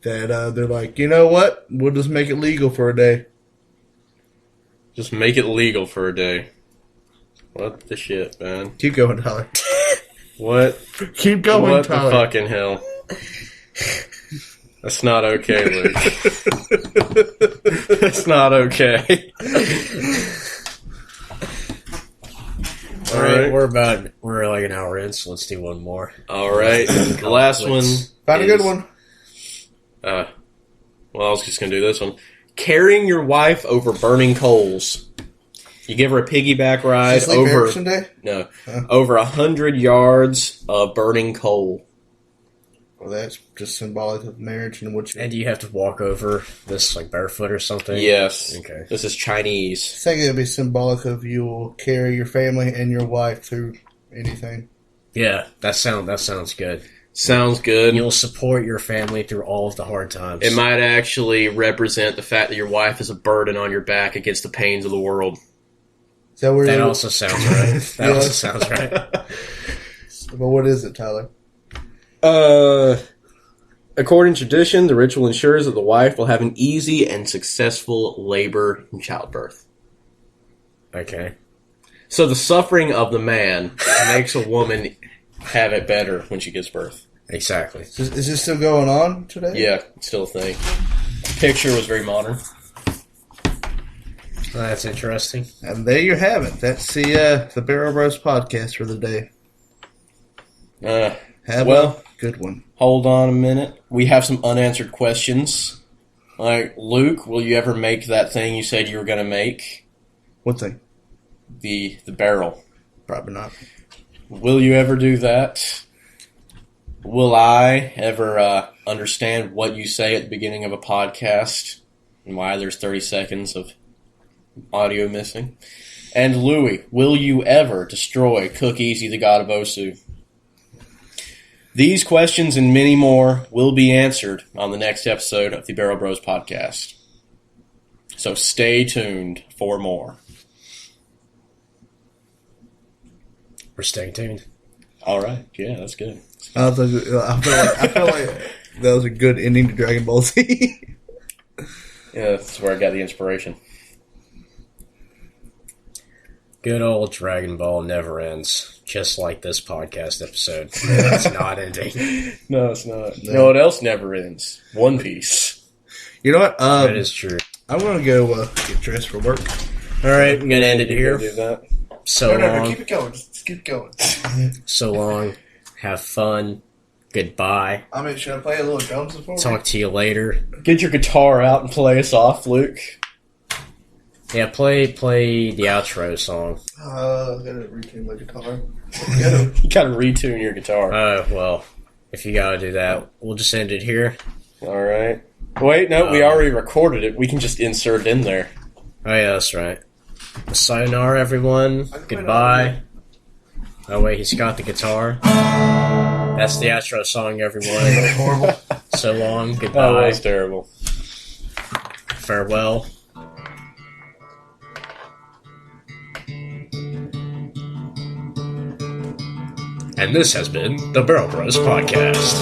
that they're like, you know what? We'll just make it legal for a day. Just make it legal for a day. What the shit, man? Keep going, Tyler. What? Keep going, What Tyler. the fucking hell? That's not okay, Luke. That's not okay. All right, we're like an hour in, so let's do one more. All right, the last one. Find a good one. Well, I was just gonna do this one. Carrying your wife over burning coals. You give her a piggyback ride over 100 yards of burning coal. Well, that's just symbolic of marriage and what you. And do you have to walk over this like barefoot or something? Yes. Okay. This is Chinese. I think it'll be symbolic of you will carry your family and your wife through anything. Yeah, that sounds good. Sounds good. You'll support your family through all of the hard times. It might actually represent the fact that your wife is a burden on your back against the pains of the world. That also sounds right. That also sounds right. But what is it, Tyler? According to tradition, the ritual ensures that the wife will have an easy and successful labor and childbirth. Okay. So the suffering of the man makes a woman have it better when she gives birth. Exactly. Is this still going on today? Yeah, it's still a thing. The picture was very modern. That's interesting. And there you have it. That's the Barrel Bros podcast for the day. Have a good one. Hold on a minute. We have some unanswered questions. Like, Luke, will you ever make that thing you said you were going to make? What thing? The barrel. Probably not. Will you ever do that? Will I ever understand what you say at the beginning of a podcast and why there's 30 seconds of audio missing? And Louie, will you ever destroy Cook Easy, the god of Osu? These questions and many more will be answered on the next episode of the Barrel Bros podcast. So stay tuned for more. We're staying tuned. All right. Yeah, that's good. I feel like that was a good ending to Dragon Ball Z. Yeah, that's where I got the inspiration. Good old Dragon Ball never ends, just like this podcast episode. It's not ending. No, it's not. No. You know what else never ends? One Piece. You know what? That is true. I'm going to go get dressed for work. All right, I'm going to end it here. Do that. So long. Keep it going. Just keep going. So long. Have fun. Goodbye. Should I play a little drums before? Talk to you later. Get your guitar out and play us off, Luke. Yeah, play the outro song. I gotta retune my guitar. You gotta retune your guitar. Well, if you gotta do that, we'll just end it here. All right. Wait, no, we already recorded it. We can just insert it in there. Oh yeah, that's right. Sayonara, everyone. Goodbye. Oh wait, he's got the guitar. That's the outro song, everyone. Horrible. So long. Goodbye. Oh, that's terrible. Farewell. And this has been the Barrel Bros Podcast.